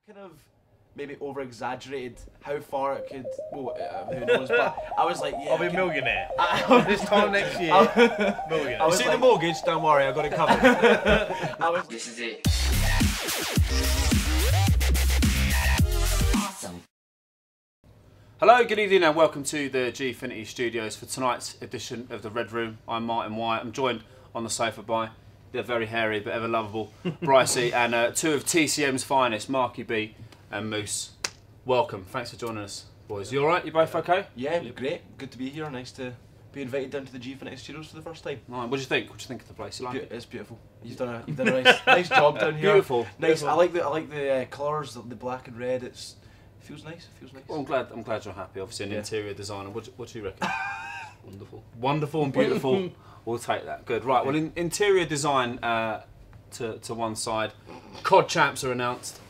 kind of maybe over-exaggerated how far it could. Well, who knows? But I was like, yeah, I'll be a millionaire. This time next year, millionaire. I was See like, the mortgage? Don't worry, I got it covered. This is it. Awesome. Hello, good evening, and welcome to the Gfinity Studios for tonight's edition of the Red Room. I'm Martin White. I'm joined on the sofa by the very hairy but ever lovable Brycey and two of TCM's finest, Marky B and Moose. Welcome. Thanks for joining us, boys. You all right? You both okay? yeah, great. Good to be here. Nice to be invited down to the Gfinity Studios for the first time. Right, what do you think? What do you think of the place? You like it? It's beautiful. You've done a nice job down here. Beautiful. Nice. I like the colours, the black and red. It feels nice. Well, I'm glad you're happy. Obviously, an interior designer. What do you reckon? Wonderful and beautiful. We'll take that. Good. Right. Well, interior design to one side. COD champs are announced.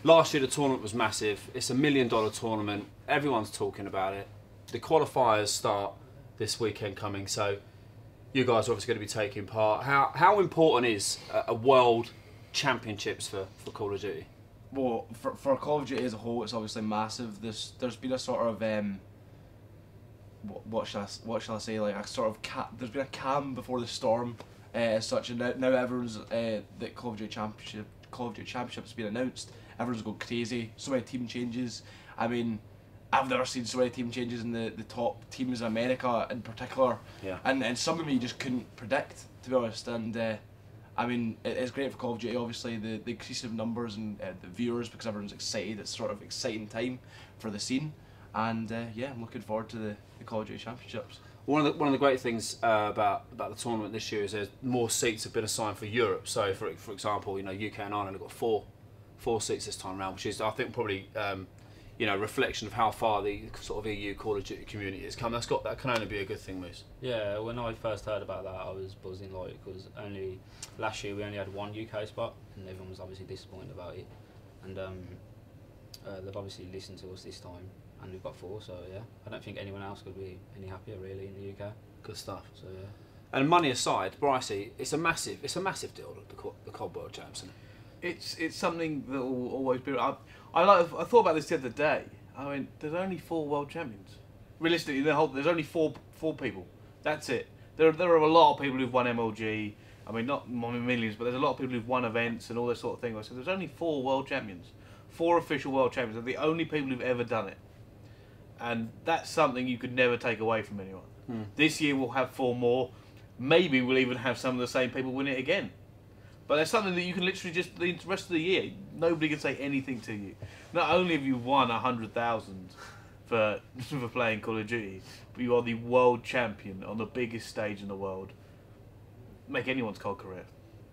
Last year the tournament was massive. It's $1 million tournament. Everyone's talking about it. The qualifiers start this weekend coming, so you guys are obviously going to be taking part. How important is a world championships for Call of Duty? Well, for Call of Duty as a whole, it's obviously massive. There's been a sort of what shall I say? Like a sort of there's been a calm before the storm, as such, and now everyone's the Call of Duty Championship has been announced. Everyone's going crazy. So many team changes. I mean, I've never seen so many team changes in the top teams in America in particular. Yeah. And some of them you just couldn't predict, to be honest. And I mean, it's great for Call of Duty. Obviously, the increase of numbers and the viewers, because everyone's excited. It's sort of exciting time for the scene. And yeah, I'm looking forward to the Call of Duty Championships. One of the great things about the tournament this year is there's more seats have been assigned for Europe. So for example, you know, UK and Ireland have got four seats this time around, which is, I think, probably you know, reflection of how far the sort of EU Call of Duty community has come. That can only be a good thing, Moose. Yeah, when I first heard about that, I was buzzing, like, because last year we only had one UK spot, and everyone was obviously disappointed about it. And they've obviously listened to us this time, and we've got 4. So yeah, I don't think anyone else could be any happier really in the UK. Good stuff. So yeah. And money aside, Brycey, it's a massive deal, the COD World Champs, isn't it? It's something that will always be. I thought about this the other day. I mean, there's only 4 world champions. Realistically, there's only four people. That's it. There are a lot of people who've won MLG. I mean, not millions, but there's a lot of people who've won events and all this sort of thing. So there's only 4 world champions, 4 official world champions. They're the only people who've ever done it, and that's something you could never take away from anyone. This year we'll have 4 more. Maybe we'll even have some of the same people win it again. But that's something that you can literally just, the rest of the year, nobody can say anything to you. Not only have you won 100,000 for playing Call of Duty, but you are the world champion on the biggest stage in the world. Make anyone's COD career.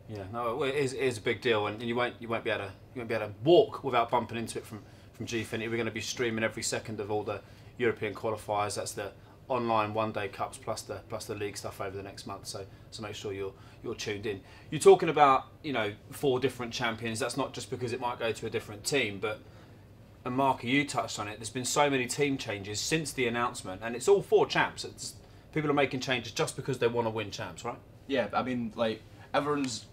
Yeah, no, it is a big deal, and you won't be able to walk without bumping into it from Gfinity. We're going to be streaming every second of all the European qualifiers. That's the online one-day cups plus the league stuff over the next month. So make sure you're tuned in. You're talking about, you know, 4 different champions. That's not just because it might go to a different team, but, and Marky, you touched on it. There's been so many team changes since the announcement, and it's all 4 champs. People are making changes just because they want to win champs, right? Yeah, I mean, like everyone's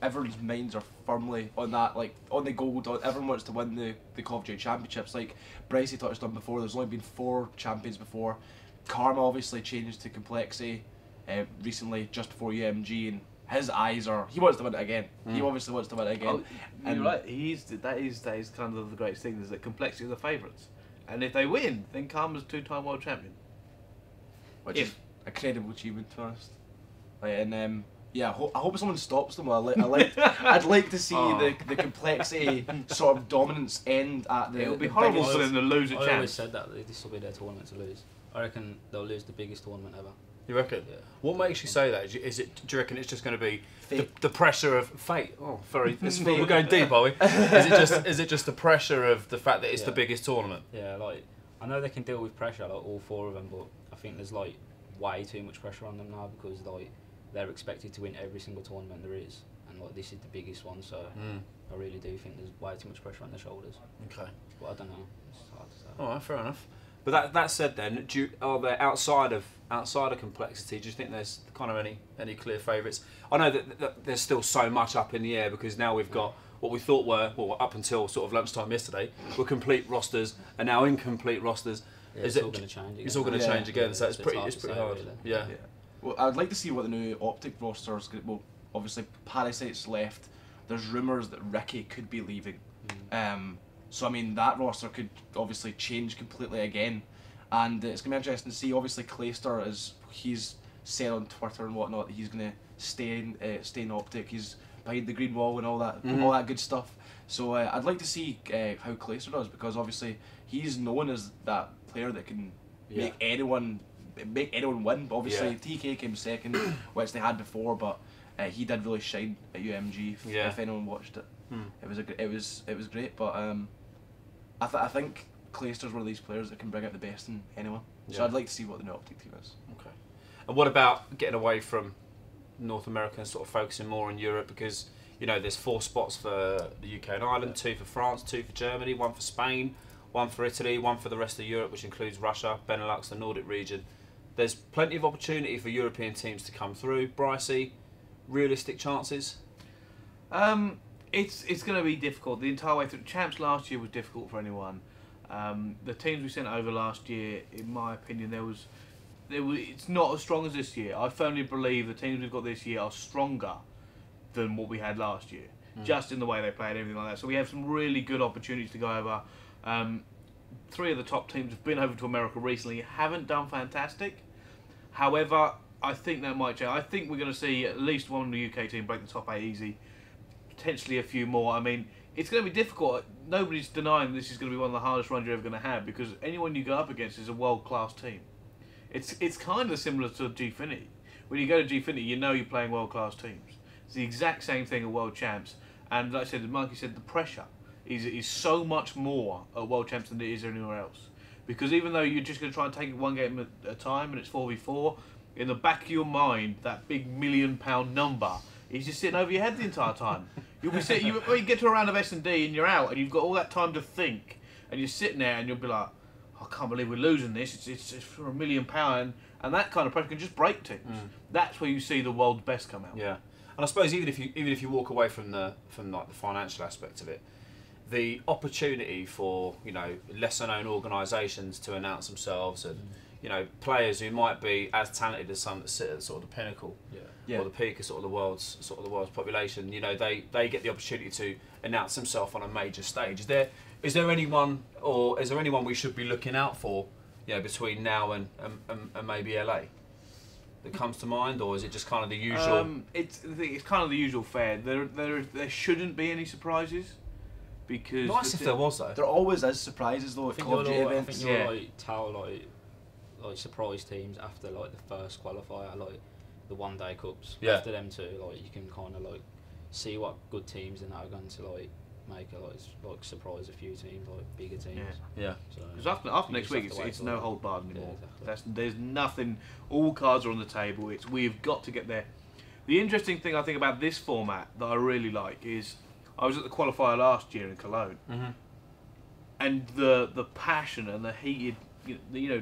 minds are firmly on that, like on the gold. Everyone wants to win the Call of Duty Championships. Like Brycey touched on before, there's only been 4 champions before. Karma obviously changed to Complexity recently, just before UMG, and his eyes are. He wants to win it again. He obviously wants to win it again. Oh, you're right. That is kind of the greatest thing, is that Complexity are the favourites, and if they win, then Karma's 2-time world champion, which is a credible achievement, to be honest. Like, and yeah, I hope someone stops them. I'd like to see the Complexity sort of dominance end at the. It would be horrible for them to lose a chance. I always said that this will be their tournament to lose. I reckon they'll lose the biggest tournament ever. You reckon? Yeah. What makes you say that? Do you reckon it's just going to be the pressure of fate? Oh, very. We're going deep, are we? Is it just the pressure of the fact that it's the biggest tournament? Yeah, like, I know they can deal with pressure, like all 4 of them, but I think there's like way too much pressure on them now, because like they're expected to win every single tournament there is, and like this is the biggest one, so I really do think there's way too much pressure on their shoulders. Okay. But I don't know. It's hard to say. All right, fair enough. But that said, then, are there outside of Complexity? Do you think there's kind of any clear favourites? I know that there's still so much up in the air, because now we've got what we thought were, well, up until sort of lunchtime yesterday, were complete rosters, and now incomplete rosters. Yeah, it's all going to change again. It's all going to change again, so it's pretty hard to say, hard. really. Yeah. Well, I'd like to see what the new Optic roster is. Well, obviously Parasite's left. There's rumours that Ricky could be leaving. So I mean that roster could obviously change completely again, and it's gonna be interesting to see. Obviously Clayster he's said on Twitter and whatnot that he's gonna stay in Optic. He's behind the green wall and all that good stuff. So I'd like to see how Clayster does, because obviously he's known as that player that can make anyone win. But obviously TK came second, which they had before, but he did really shine at UMG. If anyone watched it, it was great. But I think Clayster's one of these players that can bring out the best in anyone. So I'd like to see what the new Optic team is. Okay. And what about getting away from North America and sort of focusing more on Europe? Because you know there's 4 spots for the UK and Ireland, 2 for France, 2 for Germany, 1 for Spain, 1 for Italy, 1 for the rest of Europe, which includes Russia, Benelux, the Nordic region. There's plenty of opportunity for European teams to come through. Brycey, realistic chances? It's going to be difficult. The entire way through. Champs last year was difficult for anyone. The teams we sent over last year, in my opinion, it's not as strong as this year. I firmly believe the teams we've got this year are stronger than what we had last year, just in the way they play and everything like that. So we have some really good opportunities to go over. 3 of the top teams have been over to America recently, haven't done fantastic. However, I think that might change. I think we're going to see at least one of the UK team break the top 8 easy, potentially a few more. I mean, it's going to be difficult. Nobody's denying this is going to be one of the hardest runs you're ever going to have, because anyone you go up against is a world-class team. It's kind of similar to Gfinity. When you go to Gfinity, you know you're playing world-class teams. It's the exact same thing at World Champs. And like I said, Mikey said, the pressure is so much more at World Champs than it is anywhere else. Because even though you're just going to try and take it one game at a time and it's 4v4, in the back of your mind, that big £1 million number is just sitting over your head the entire time. You'll be sitting, you get to a round of S&D and you're out, and you've got all that time to think, and you're sitting there and you'll be like, I can't believe we're losing this. It's for £1 million, and that kind of pressure can just break teams. That's where you see the world's best come out. Yeah, and I suppose even if you walk away from like the financial aspect of it, the opportunity for lesser known organisations to announce themselves, and players who might be as talented as some that sit at sort of the pinnacle or the peak of sort of the world's population, they get the opportunity to announce themselves on a major stage. Is there anyone we should be looking out for, between now and maybe LA that comes to mind, or is it just kind of the usual? It's kind of the usual fare. There shouldn't be any surprises, because nice if there was though. There always is surprises though at Call of Duty events. I think you'll tell like surprise teams after like the first qualifier, like the one-day cups. After them too, you can kind of see what good teams and that are going to make a surprise a few teams, bigger teams. Yeah. Because after next week, it's no hold barred anymore. There's nothing. All cards are on the table. We've got to get there. The interesting thing I think about this format that I really like is I was at the qualifier last year in Cologne, and the passion and the heated,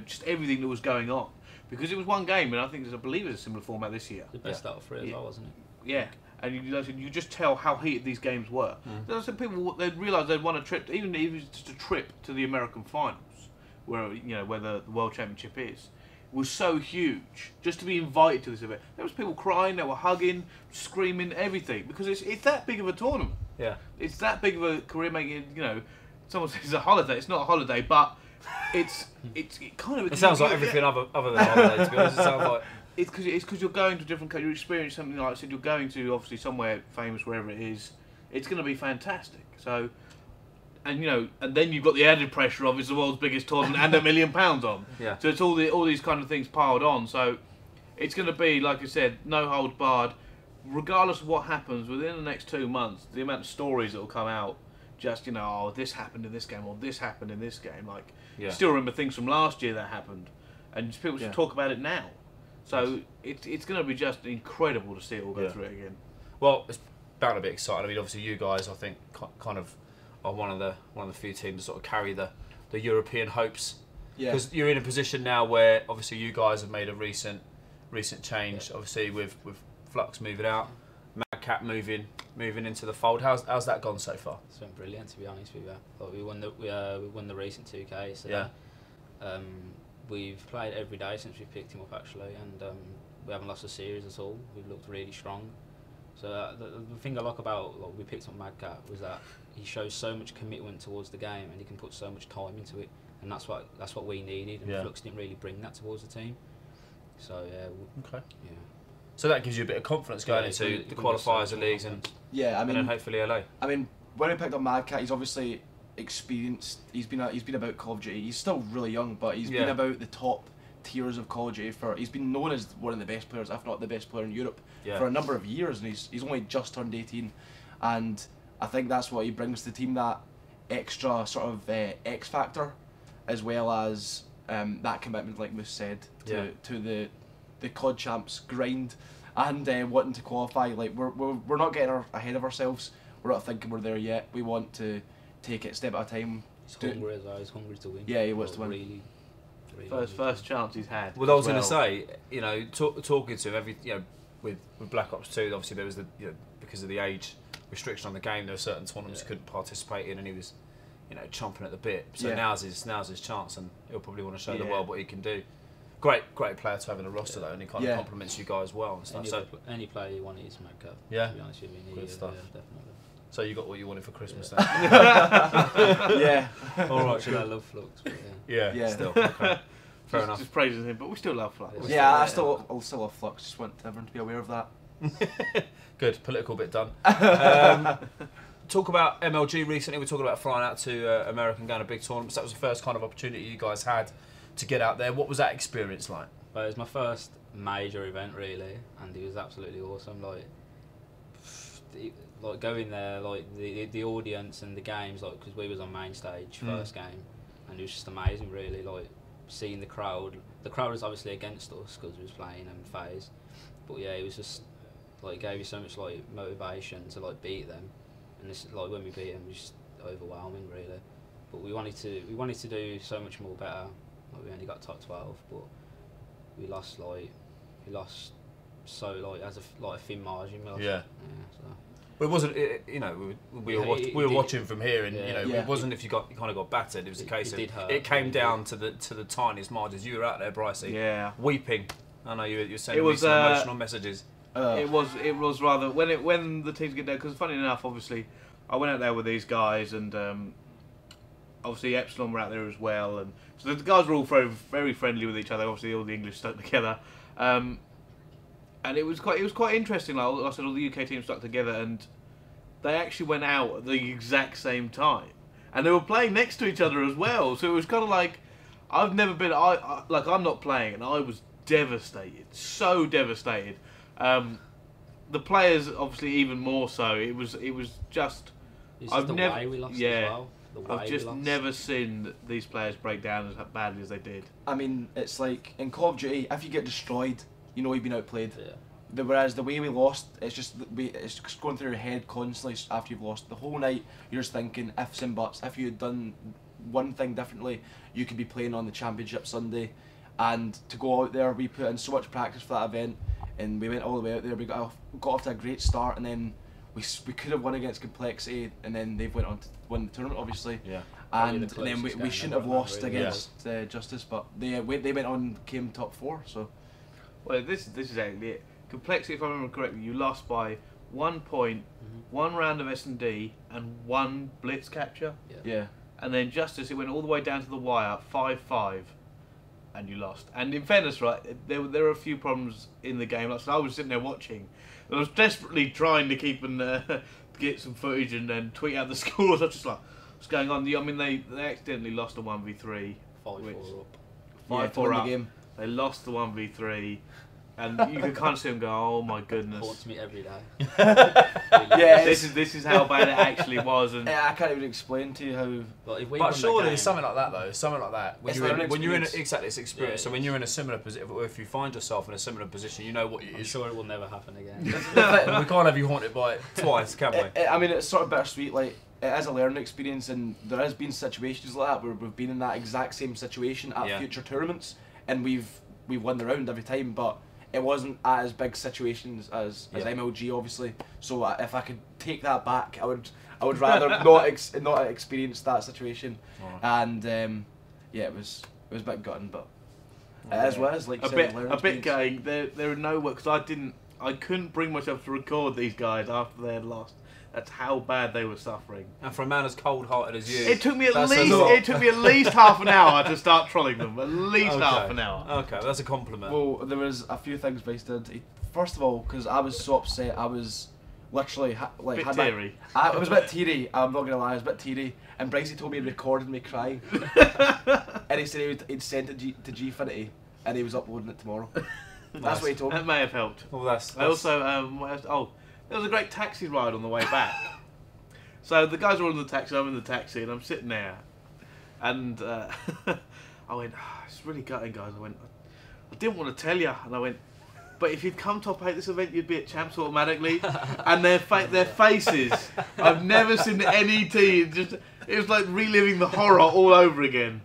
just everything that was going on, because it was one game, and I believe it's a similar format this year. The best out of 3 as well, wasn't it? Yeah. And you just tell how heated these games were. There were some people, they'd realise they'd won a trip, even if it was just a trip to the American finals, where the World Championship is. It was so huge just to be invited to this event. There was people crying, they were hugging, screaming, everything, because it's that big of a tournament. Yeah. It's that big of a career-making. Someone says it's a holiday. It's not a holiday, but it kind of. It sounds like everything other than a holiday. To be honest, it sounds like. It's because you're going to a different country, you experience something like I said, you're going to obviously somewhere famous, wherever it is. It's going to be fantastic. So, and then you've got the added pressure of it's the world's biggest tournament and £1 million on. Yeah. So it's all these kind of things piled on. So it's going to be, like I said, no holds barred. Regardless of what happens within the next 2 months, the amount of stories that will come out, just this happened in this game or this happened in this game. Still remember things from last year that happened, and people should talk about it now. So it's going to be just incredible to see it all go through it again. Well, it's bound to be exciting. I mean, obviously you guys, I think, kind of are one of the few teams to sort of carry the European hopes. Because you're in a position now where obviously you guys have made a recent change. Obviously with Flux moving out, Madcat moving, moving into the fold. How's that gone so far? It's been brilliant, to be honest with you. Like, we won the recent 2K. So Yeah. We've played every day since we picked him up actually, and we haven't lost a series at all. We've looked really strong. So the thing I like about we picked up Monstercat was that he shows so much commitment towards the game, and he can put so much time into it, and that's what we needed. And Flux didn't really bring that towards the team. So Okay. Yeah. So that gives you a bit of confidence going into the qualifiers, the leagues, and I mean, then hopefully LA. I mean, when we picked up Monstercat, he's obviously experienced. He's been about Call of Duty. He's still really young, but he's been about the top tiers of Call of Duty he's been known as one of the best players, if not the best player in Europe, for a number of years, and he's only just turned 18, and I think that's what he brings to the team, that extra sort of X factor, as well as that commitment, like Moose said, to the COD champs grind, and wanting to qualify. Like we're not getting ahead of ourselves. We're not thinking we're there yet. We want to take it a step at a time. He's hungry as well. He's hungry to win. Yeah, he wants to win. Really First chance he's had. Well, I was going to say, talking to him, with Black Ops 2, obviously there was because of the age restriction on the game, there were certain tournaments he couldn't participate in, and he was, chomping at the bit. So now's his chance, and he'll probably want to show the world what he can do. Great player to have in the roster though, and he kind of compliments you guys well and stuff. Any player you want is Monstercat. Yeah. To be honest with you, Good stuff. Yeah, definitely. So you got what you wanted for Christmas then? Yeah. All right. I love Flux, but Yeah. Still. Okay. Fair enough. Just praising him, but we still love Flux. Yeah, I still love Flux. Just want everyone to be aware of that. Good, political bit done. Talk about MLG recently. We're talking about flying out to America and going to big tournaments. That was the first kind of opportunity you guys had to get out there. What was that experience like? Well, it was my first major event really, and it was absolutely awesome. Like going there, like the audience and the games, like because we was on main stage first game, and it was just amazing really. Like seeing the crowd. The crowd was obviously against us because we was playing FaZe, but yeah, it was just like it gave you so much like motivation to like beat them, and this like when we beat them, it was just overwhelming really. But we wanted to do so much more better. Like we only got top 12, but we lost so like as a thin margin. So. Well, it wasn't. We were watching from here, and it wasn't if you kind of got battered. It was a case of it came down to the tiniest margins. You were out there, Brycey, weeping. I know you were sending me some emotional messages. It was rather when the teams get there, because funny enough, obviously, I went out there with these guys, and obviously Epsilon were out there as well, and so the guys were all very, very friendly with each other. Obviously, all the English stuck together, and it was quite interesting. Like I said, all the UK teams stuck together, and they actually went out at the exact same time, and they were playing next to each other as well. So it was kind of like I've never been. I'm not playing, and I was devastated, so devastated. The players obviously even more so. It was just. I've just never seen these players break down as badly as they did. I mean, it's like in Call of Duty, if you get destroyed, you know you've been outplayed. Yeah. Whereas the way we lost, it's just going through your head constantly after you've lost. The whole night, you're just thinking ifs and buts. If you had done one thing differently, you could be playing on the championship Sunday. And to go out there, we put in so much practice for that event, and we went all the way out there. We got off to a great start, and then we could have won against Complexity, and then they went on to win the tournament, obviously. Yeah. And then we shouldn't have lost against Justice, but they went on, came top 4. So. Well, this is exactly it. Complexity, if I remember correctly, you lost by 1 point, 1 round of S&D, and 1 blitz capture. Yeah. And then Justice, it went all the way down to the wire, 5-5, and you lost. And in fairness, right, there were a few problems in the game. Like, so I was sitting there watching, and I was desperately trying to keep and get some footage and then tweet out the scores. I was just like, what's going on? I mean, they accidentally lost a 1v3. 5-4 up. 5-4 up. The game. They lost the 1v3. And you could kind of see them go, oh my goodness. Haunts me every day. Yeah, this is how bad it actually was. And I can't even explain to you how. But surely there's something like that though. Something like that. When you're in exactly this experience. Yeah, so when you're in a similar position, if you find yourself in a similar position, you know what it is. I'm sure it will never happen again. We can't have you haunted by it twice, can we? I mean, it's sort of bittersweet. Like it is a learning experience, and there has been situations like that where we've been in that exact same situation at future tournaments, and we've won the round every time, but. it wasn't as big situations as MLG obviously. So if I could take that back, I would rather not experience that situation. And yeah, it was a bit gutting, but as well as like a bit going. There are no work because I couldn't bring myself to record these guys after they had lost. That's how bad they were suffering. And for a man as cold-hearted as you, it took me at least half an hour to start trolling them. At least half an hour. Okay, that's a compliment. Well, there was a few things Bryce did. First of all, because I was so upset, I was literally like teary. I was a bit teary. I'm not gonna lie, I was a bit teary. And Bryce told me he recorded me crying, and he said he'd sent it to Gfinity, and he was uploading it tomorrow. That's what he told me. That may have helped. Well, that's... I also there was a great taxi ride on the way back. So the guys were in the taxi, I'm in the taxi, and I'm sitting there, and I went, it's really gutting, guys. I went, I didn't want to tell you, and I went, but if you'd come top 8 this event, you'd be at champs automatically. And their faces, I've never seen any team. It was like reliving the horror all over again.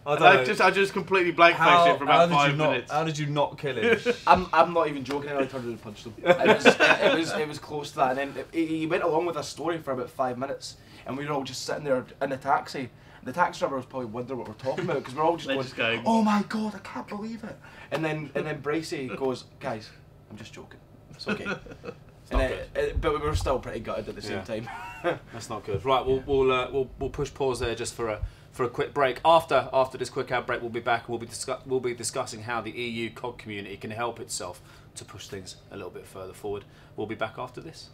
I just completely blank-faced it for about 5 minutes. How did you not kill him? I'm not even joking. I turned and punched him. It was close to that, and then he went along with a story for about 5 minutes, and we were all just sitting there in the taxi. The taxi driver was probably wondering what we're talking about because we're all just going, "Oh my god, I can't believe it!" And then Bracey goes, "Guys, I'm just joking. It's okay." But we were still pretty gutted at the same time. That's not good. Right, we'll push pause there just for a quick break. After this quick ad break, we'll be back and we'll be discussing how the EU COD community can help itself to push things a little bit further forward. We'll be back after this.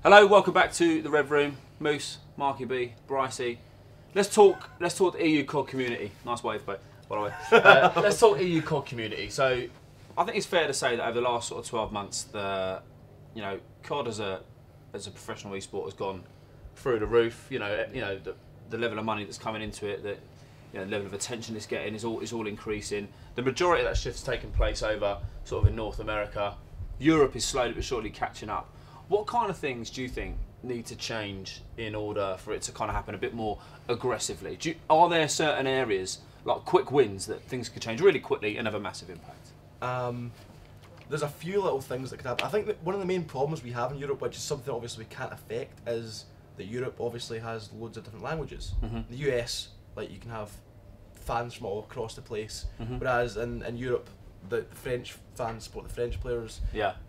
Hello, welcome back to the Rev Room. Moose, Marky B, Brycey, Let's talk the EU COD community. Nice wave, by the way. Let's talk EU COD community. So, I think it's fair to say that over the last sort of 12 months, COD as a professional esport has gone through the roof. The level of money that's coming into it, the level of attention it's getting is all increasing. The majority of that shift's taken place over sort of in North America. Europe is slowly but surely catching up. What kind of things do you think need to change in order for it to kind of happen a bit more aggressively? Are there certain areas, like quick wins, that things could change really quickly and have a massive impact? There's a few little things that could happen. I think that one of the main problems we have in Europe, which is something obviously we can't affect, is that Europe obviously has loads of different languages. The US, like, you can have fans from all across the place, whereas in Europe, the French fans support the French players,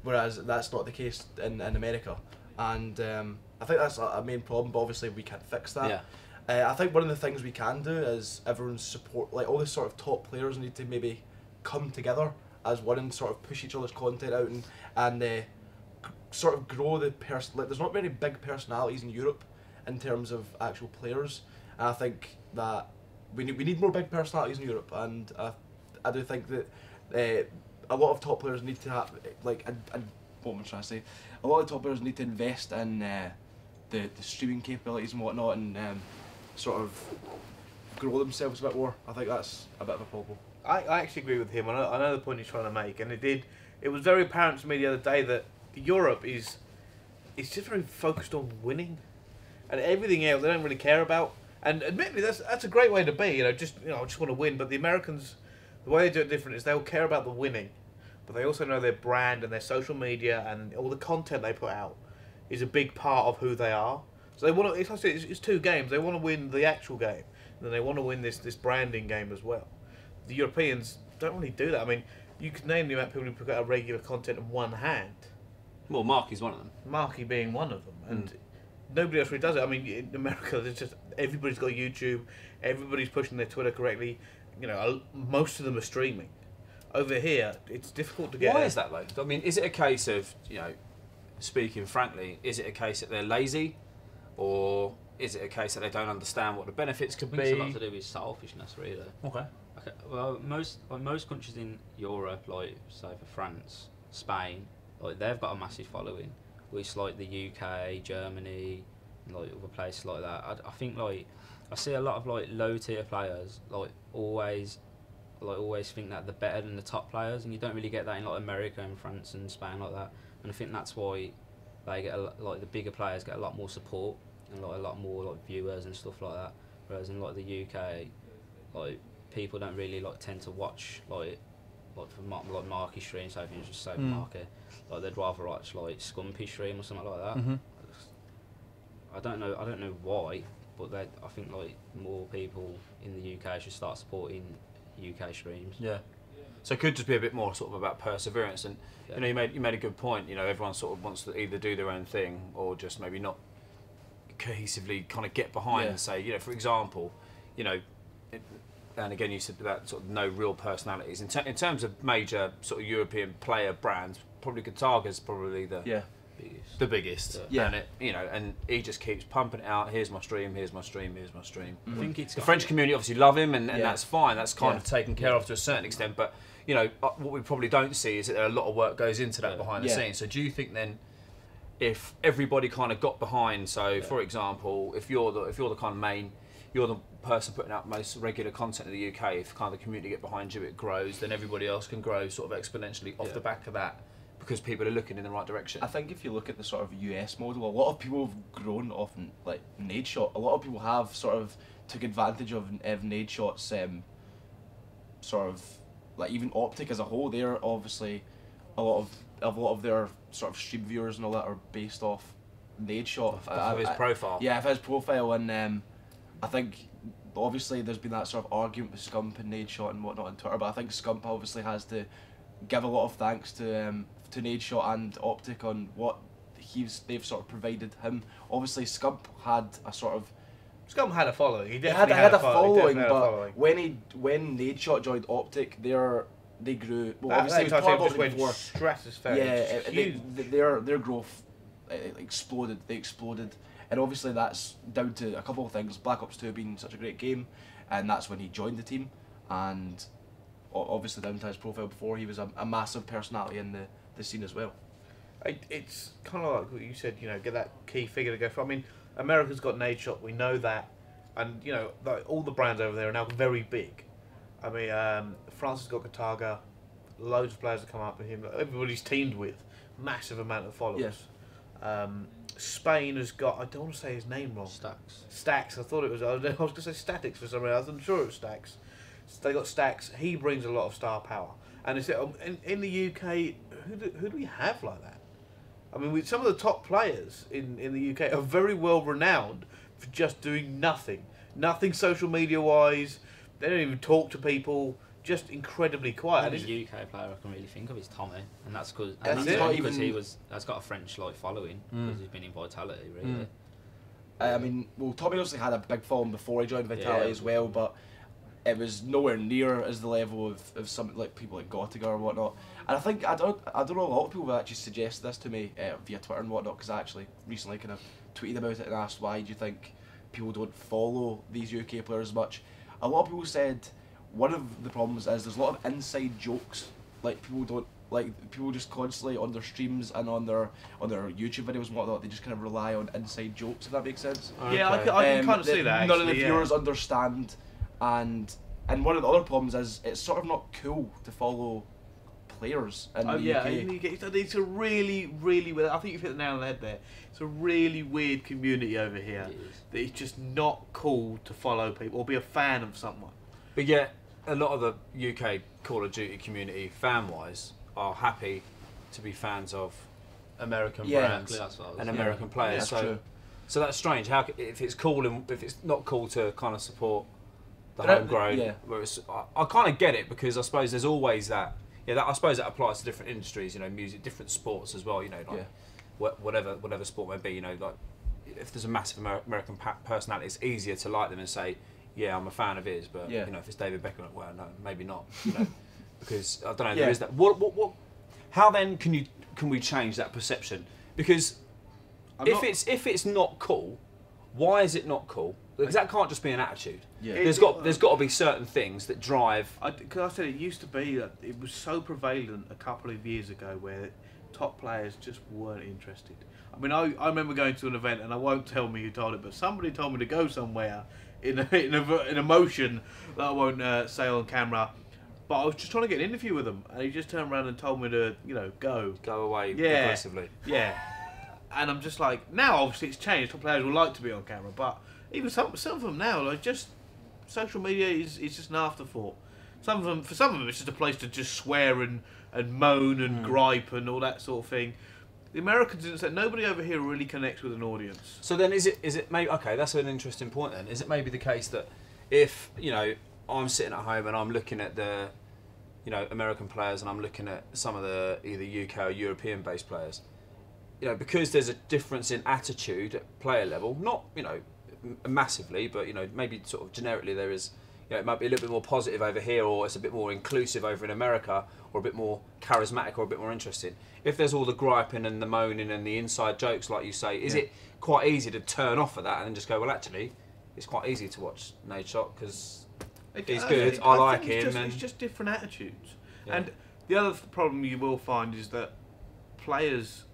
whereas that's not the case in America. And I think that's a main problem, but obviously we can't fix that. I think one of the things we can do is everyone's support, like all the sort of top players need to maybe come together as one and sort of push each other's content out and sort of grow the person. Like, there's not very big personalities in Europe in terms of actual players, and I think that we need more big personalities in Europe, and I do think that a lot of top players need to have, like, what am I trying to say? A lot of top players need to invest in the streaming capabilities and whatnot, and sort of grow themselves a bit more. I think that's a bit of a problem. I actually agree with him. I know the point he's trying to make, and it was very apparent to me the other day that Europe is just very focused on winning, and everything else they don't really care about. And admittedly, that's a great way to be. I just want to win. But the Americans, the way they do it different is they'll care about the winning, but they also know their brand and their social media and all the content they put out is a big part of who they are. So they want to. It's two games. They want to win the actual game, and then they want to win this branding game as well. The Europeans don't really do that. I mean, you could name the amount of people who put out regular content in one hand. Well, Marky's one of them. Marky being one of them, and nobody else really does it. I mean, in America, there's just everybody's got YouTube, everybody's pushing their Twitter correctly. Most of them are streaming. Over here, it's difficult to get. Why is that though? I mean, is it a case of, speaking frankly, is it a case that they're lazy, or is it a case that they don't understand what the benefits could be? It's a lot to do with selfishness, really. Okay. Well, most countries in Europe, like say for France, Spain, like they've got a massive following. Which like the UK, Germany, like other places like that. I think like I see a lot of like low tier players like always think that they're better than the top players, and you don't really get that in like America and France and Spain like that. And I think that's why they get like the bigger players get a lot more support and like a lot more like viewers and stuff like that. Whereas in like the UK, like people don't really like tend to watch like for Marky stream. So if you just say Marky, like they'd rather watch like Scumpy stream or something like that. I don't know why, but I think like more people in the UK should start supporting UK streams. Yeah. So it could just be a bit more sort of about perseverance, and you made a good point. Everyone sort of wants to either do their own thing or just maybe not cohesively kind of get behind and say, for example, and again you said about sort of no real personalities in terms of major sort of European player brands. Probably Guitaga's probably the biggest. Yeah. And and he just keeps pumping it out. Here's my stream. Here's my stream. Here's my stream. I think it's the French community obviously love him, and that's fine. That's kind of taken care of to a certain extent. But what we probably don't see is that a lot of work goes into that behind the scenes. So do you think then, if everybody kind of got behind, so for example, if you're the kind of main, you're the person putting out most regular content in the UK, if kind of the community get behind you, it grows, then everybody else can grow sort of exponentially off the back of that, because people are looking in the right direction. I think if you look at the sort of US model, a lot of people have grown off like nade shot. A lot of people have sort of took advantage of nade shots, sort of like even Optic as a whole. They're obviously a lot of their sort of stream viewers and all that are based off nade shot. Of his profile. Yeah, of his profile, and I think obviously there's been that sort of argument with Scump and nade shot and whatnot on Twitter, but I think Scump obviously has to give a lot of thanks to nade shot and Optic on what they've sort of provided him. Obviously Scump had a sort of Scump had a following. He definitely had a following, but when nade shot joined Optic, they grew. Well, obviously that it was just went stratospheric. Yeah, their growth exploded. They exploded, And obviously that's down to a couple of things. Black Ops 2 being such a great game, and that's when he joined the team, and obviously down to his profile before, he was a massive personality in the scene as well. It's kind of like what you said, you know, get that key figure to go for. I mean, America's got Nadeshot, we know that, and you know, all the brands over there are now very big. I mean, France has got Kataga, loads of players that come up with him. Everybody's teamed with, massive amount of followers. Yeah. Spain has got, I don't want to say his name wrong. Stacks. I thought it was. I was going to say Statics for some reason. I wasn't sure it was Stacks. So they got Stacks. He brings a lot of star power. And it's in the UK. Who do we have like that? I mean, some of the top players in the UK are very well renowned for just doing nothing. Nothing social media wise. They don't even talk to people. Just incredibly quiet. The only UK player I can really think of is Tommy, and that's because that's got a French following because he's been in Vitality really. I mean, well, Tommy obviously had a big following before he joined Vitality as well, but it was nowhere near as the level of some like people like Gottiga or whatnot. And I think I don't know, a lot of people have actually suggested this to me via Twitter and whatnot, because I actually recently kind of tweeted about it and asked why do you think people don't follow these UK players as much. A lot of people said one of the problems is there's a lot of inside jokes. Like people just constantly on their streams and on their YouTube videos and whatnot, they just kind of rely on inside jokes, if that makes sense. Okay. Yeah, I can kind of see that. None of the viewers understand, and one of the other problems is it's sort of not cool to follow players in the UK. In the UK. It's a really, really weird. I think you've hit the nail on the head there. It's a really weird community over here. That it's just not cool to follow people or be a fan of someone. But yet, a lot of the UK Call of Duty community, fan-wise, are happy to be fans of American brands and American players. So that's strange. How if it's cool and if it's not cool to kind of support the homegrown? Whereas I kind of get it, because I suppose there's always that. Yeah, I suppose that applies to different industries. You know, music, different sports as well. You know, like whatever sport may be. You know, like if there's a massive American personality, it's easier to like them and say, yeah, I'm a fan of his, but you know, if it's David Beckham, well, no, maybe not. You know, because I don't know, there is that. What? How then can we change that perception? Because if it's not cool, why is it not cool? Because that can't just be an attitude. Yeah. There's got to be certain things that drive. Because I said it used to be that it was so prevalent a couple of years ago where top players just weren't interested. I mean, I remember going to an event, and I won't tell me who told it, but somebody told me to go somewhere in a motion that I won't say on camera. But I was just trying to get an interview with him, and he just turned around and told me to, go away aggressively. Yeah. And I'm just like, now obviously it's changed. Top players will like to be on camera, but even some of them now, like, just social media is just an afterthought. For some of them, it's just a place to just swear and moan and gripe and all that sort of thing. The Americans, nobody over here really connects with an audience. So then, is it maybe okay? That's an interesting point. Then is it maybe the case that if I'm sitting at home and I'm looking at the American players and I'm looking at some of the either UK or European based players, because there's a difference in attitude at player level, not massively, but maybe sort of generically there is. It might be a little bit more positive over here, or it's a bit more inclusive over in America, or a bit more charismatic, or a bit more interesting. If there's all the griping and the moaning and the inside jokes, like you say, is it quite easy to turn off of that and then just go, well, actually, it's quite easy to watch Nadeshot because he's good, I like him. It's just different attitudes. Yeah. And the other problem you will find is that players,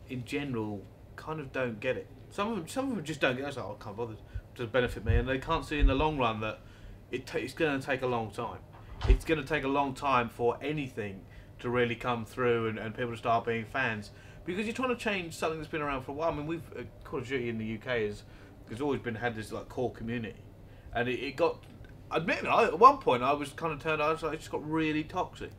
in general, kind of don't get it. Some of them just don't get it. It's like, I can't bother to benefit me, and they can't see in the long run that it's going to take a long time. It's going to take a long time for anything to really come through and people to start being fans, because you're trying to change something that's been around for a while. I mean, we've Call of Duty in the UK has always had this like core community, and it got. Admittedly, at one point I was kind of turned on. It just got really toxic.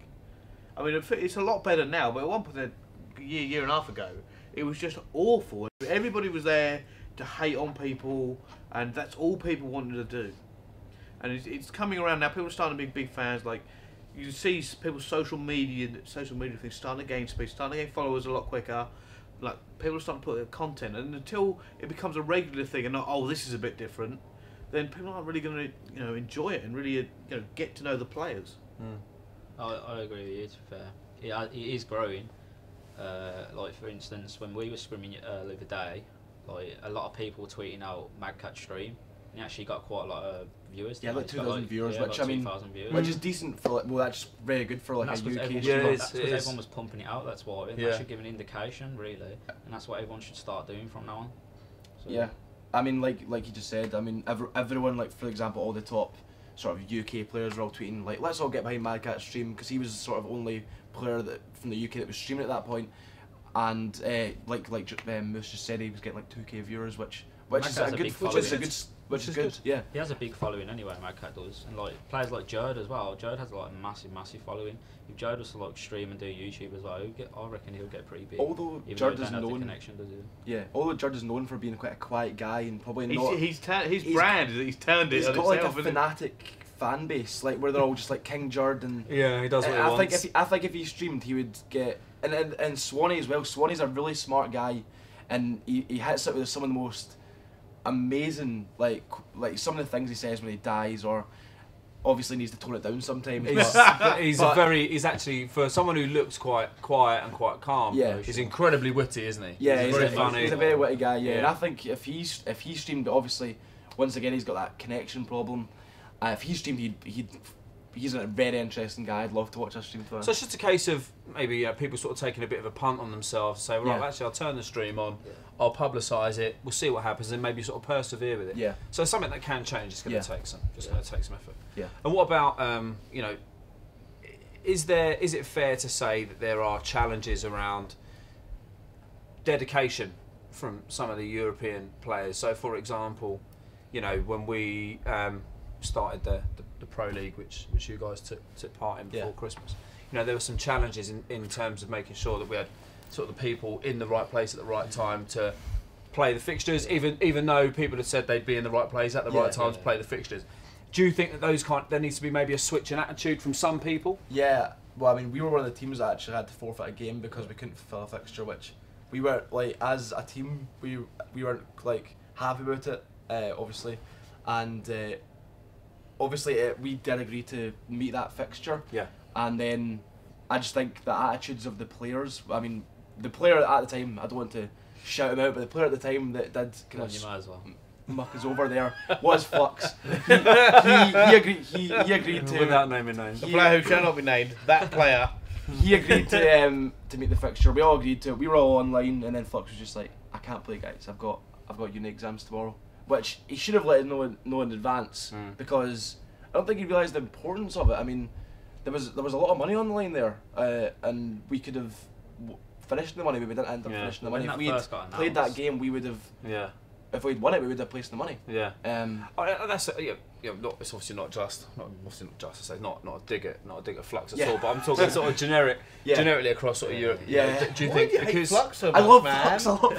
I mean, it's a lot better now, but at one point, a year and a half ago, it was just awful. Everybody was there to hate on people, and that's all people wanted to do. And it's coming around now. People are starting to be big fans. Like, you see people's social media things starting to gain speed, starting to gain followers a lot quicker. Like, people are starting to put their content, and until it becomes a regular thing and not, oh, this is a bit different, then people aren't really going to enjoy it and really get to know the players. I agree with you. To be fair, it is growing. Like for instance, when we were scrimming the other day, like a lot of people tweeting out Magcat stream. And he actually got quite a lot of viewers. Yeah, like He's got, 2,000 viewers, yeah, which like I mean, 2,000 viewers. which is decent for like, well, that's very good for like And a that's UK because stream. Yeah, that's because everyone was pumping it out. That's why. And Yeah. that should give an indication, really. And that's what everyone should start doing from now on. So, Yeah, I mean, like you just said, I mean, everyone, like for example, all the top sort of UK players were all tweeting like, let's all get behind Madcat's stream, because he was the sort of only player that from the UK that was streaming at that point, and like Moose just said, he was getting like 2K viewers, which is Madcat's a a good, big which is good, yeah. He has a big following anyway, Magcat does. And like players like Jared as well. Jared has like a massive following. If Jared was to like stream and do YouTube as well, I reckon he'll get pretty big. Although even Jared though he is don't have the known, connection, does he? yeah, although Jared is known for being quite a quiet guy and probably not. His brand is that he's turned it He's on got like a itself. isn't it? fanatic fan base, like where they're all just like King Jared and. Yeah, he does what he I wants. think if he streamed, he would get and Swanee as well. Swanee's a really smart guy, and he hits it with some of the most amazing like some of the things he says when he dies, or obviously needs to tone it down sometimes. He's actually, for someone who looks quite quiet and quite calm, Yeah. he's incredibly witty, isn't he? Yeah, he's very funny. He's a very witty guy. Yeah, Yeah. and I think if he streamed, obviously, once again he's got that connection problem. If he streamed, he's a very interesting guy. I'd love to watch us stream for him. So it's just a case of maybe people sort of taking a bit of a punt on themselves, say, right, Yeah. actually I'll turn the stream on, I'll publicise it, we'll see what happens, and maybe sort of persevere with it. Yeah. So it's something that can change. It's going to take some, going to take some effort. Yeah. And what about you know, is it fair to say that there are challenges around dedication from some of the European players? So for example, you know, when we started the Pro League, which you guys took part in before Christmas, you know, there were some challenges in terms of making sure that we had sort of the people in the right place at the right time to play the fixtures, even though people had said they'd be in the right place at the right time to play the fixtures. Do you think that there needs to be maybe a switch in attitude from some people? Yeah, well, I mean, we were one of the teams that actually had to forfeit a game because we couldn't fulfill a fixture, which we were like, as a team, we weren't like happy about it, obviously, and obviously we did agree to meet that fixture. Yeah. And then I just think the attitudes of the players. I mean, the player at the time, I don't want to shout him out, but the player at the time that did kind You of might as well. muck us over there was Flux. He agreed to. Without naming names. The player who shall not be named, that player. He agreed to meet the fixture. We all agreed to it. We were all online, and then Flux was just like, "I can't play, guys. I've got uni exams tomorrow," which he should have let us know in advance, because I don't think he realised the importance of it. I mean, there was a lot of money on the line there, and we could have finished the money, but we didn't end up finishing the money. If we had played that game, we would have. Yeah. If we'd won it, we would have placed the money. Yeah. That's it's obviously not just. I say not a dig at Flux at all. But I'm talking sort of generically across sort of Europe. Yeah. Do you Why think do you hate because Flux so much, I love man? Flux a lot.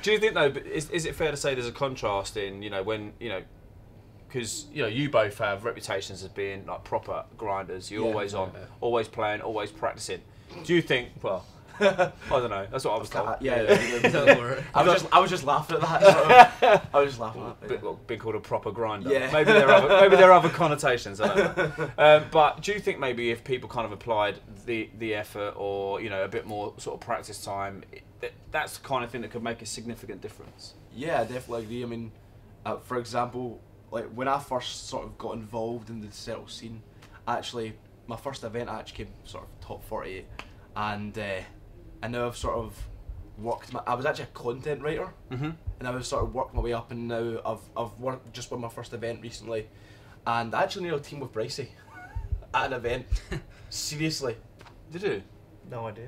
do you think though? But is it fair to say there's a contrast in when because you both have reputations as being like proper grinders. You're always on, always playing, always practicing. Do you think? Well, I don't know. That's what I was told. I was just laughing at that. I was just laughing at that. Being called a proper grinder. Yeah. Maybe there are other connotations. I don't know. But do you think maybe if people kind of applied the effort or a bit more sort of practice time, that's the kind of thing that could make a significant difference? Yeah, I definitely agree. I mean, for example, like when I first sort of got involved in the settle scene, actually my first event actually came sort of top 48, and now I've sort of worked. I was actually a content writer, and I've sort of worked my way up, and now I've just won my first event recently, and I actually nearly teamed with Bricey at an event. Seriously. Did you? No idea.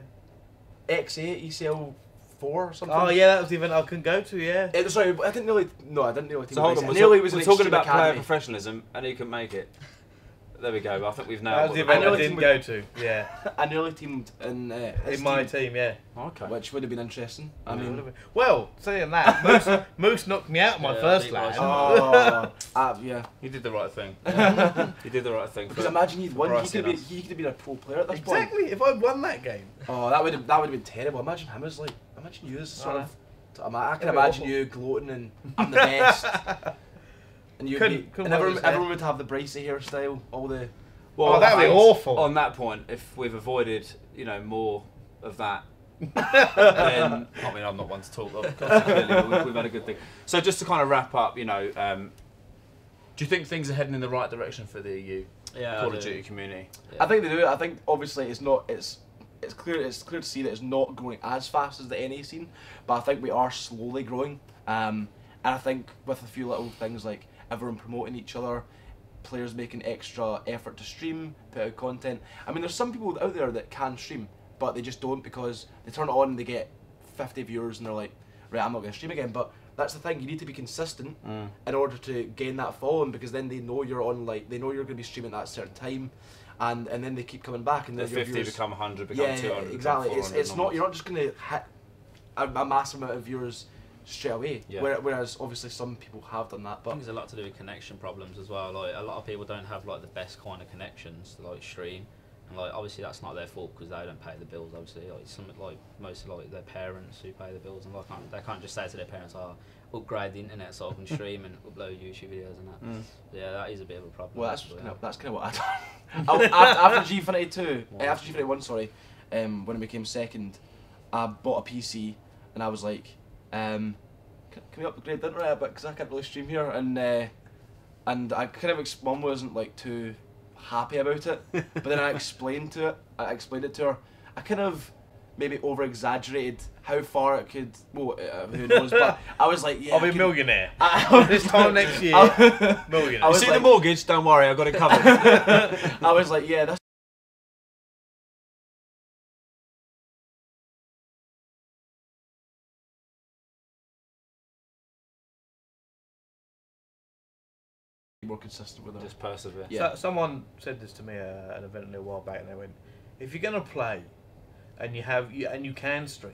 X8 ECL 4 or something. Oh yeah, that was the event I couldn't go to. Yeah. Sorry, I didn't nearly team So with hold Bricey. on, I nearly was we're in talking Extreme about player Academy. professionalism, and he can make it. There we go. I think we've That nailed was the it. event I nearly didn't teamed go to. Yeah. I nearly teamed in his In my team, yeah. Okay. which would have been interesting. I mean, Well, saying that, Moose knocked me out in my first I think lap. yeah. You did the right thing. You did the right thing. Because imagine he'd won, Bryce he and could have been a pro player at this point. Exactly. If I won that game. Oh, that would have been terrible. Imagine him as like, imagine you as sort of. I can That'd be imagine awful. you gloating and I'm the best. And you Couldn't and work his head. everyone would have the Bricey hairstyle, all the. Oh, that'd be awful. On that point, if we've avoided, more of that then I mean, I'm not one to talk. Clearly, we've had a good thing. So just to kind of wrap up, you know, do you think things are heading in the right direction for the EU Call of Duty community? Yeah. I think they do. I think obviously it's not. It's clear. It's clear to see that it's not growing as fast as the NA scene, but I think we are slowly growing. And I think with a few little things like everyone promoting each other, players making extra effort to stream, put out content. I mean, there's some people out there that can stream, but they just don't because they turn it on and they get 50 viewers and they're like, right, I'm not going to stream again. But that's the thing, you need to be consistent in order to gain that following, because then they know you're on, like, they know you're going to be streaming at a certain time, and then they keep coming back. And then the 50 viewers become 100, become 200. Exactly. It's not, you're not just going to hit a massive amount of viewers straight away. Yeah. Whereas obviously some people have done that. But I think there's a lot to do with connection problems as well. Like a lot of people don't have like the best kind of connections to like stream. And like obviously that's not their fault because they don't pay the bills. Obviously, like some like most of like their parents who pay the bills, and like they can't just say to their parents, "Oh, upgrade the internet so I can stream and upload YouTube videos and that." Yeah, that is a bit of a problem. Well, that's kind of what I done. After G-Infinity 2, after G-Infinity 1, sorry, when it became second, I bought a PC and I was like, can we upgrade the internet a bit because I can't really stream here, and I kind of Mum wasn't like too happy about it, but then I explained it to her. I kind of maybe over exaggerated how far it could. Well, who knows? But I was like, yeah, I'll be a millionaire this time next year. Millionaire. You see the mortgage? Don't worry, I got it covered. I was like, yeah, that's more consistent with it. Just persevere. Yeah. So, someone said this to me at an event a little while back, and they went, "If you're gonna play, and you can stream,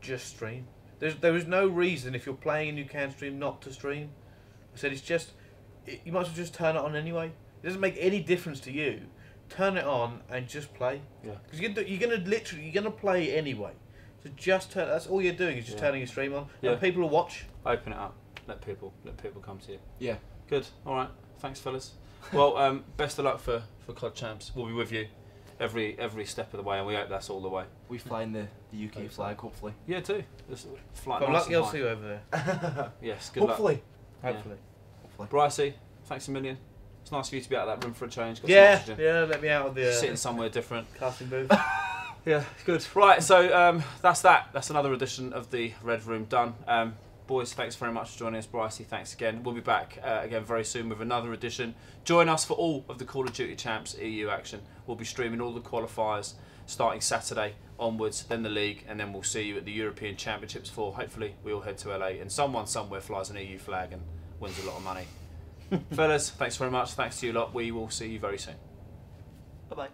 just stream. There is no reason if you're playing and you can stream not to stream." I said you might as well just turn it on anyway. It doesn't make any difference to you. Turn it on and just play. Yeah. Because you're gonna play anyway. So just turn. That's all you're doing is just turning your stream on. Yeah. And people will watch. Open it up. Let people come to you. Yeah. Good. All right. Thanks, fellas. Well, best of luck for COD Champs. We'll be with you every step of the way, and we hope that's all the way. We flying the UK flag, hopefully. Yeah, too. Just fly If I'm nice lucky, and I'll high. see you over there. Yes. Good luck. Hopefully. Hopefully. Brycey, thanks a million. It's nice for you to be out of that room for a change. Got some Yeah, oxygen. yeah. Let me out of the Sitting somewhere different. casting booth. Yeah, good. Right, so that's that. That's another edition of the Red Room done. Boys, thanks very much for joining us. Brycey, thanks again. We'll be back again very soon with another edition. Join us for all of the Call of Duty Champs EU action. We'll be streaming all the qualifiers starting Saturday onwards, then the league, and then we'll see you at the European Championships for, hopefully, we all head to LA and someone somewhere flies an EU flag and wins a lot of money. Fellas, thanks very much. Thanks to you lot. We will see you very soon. Bye-bye.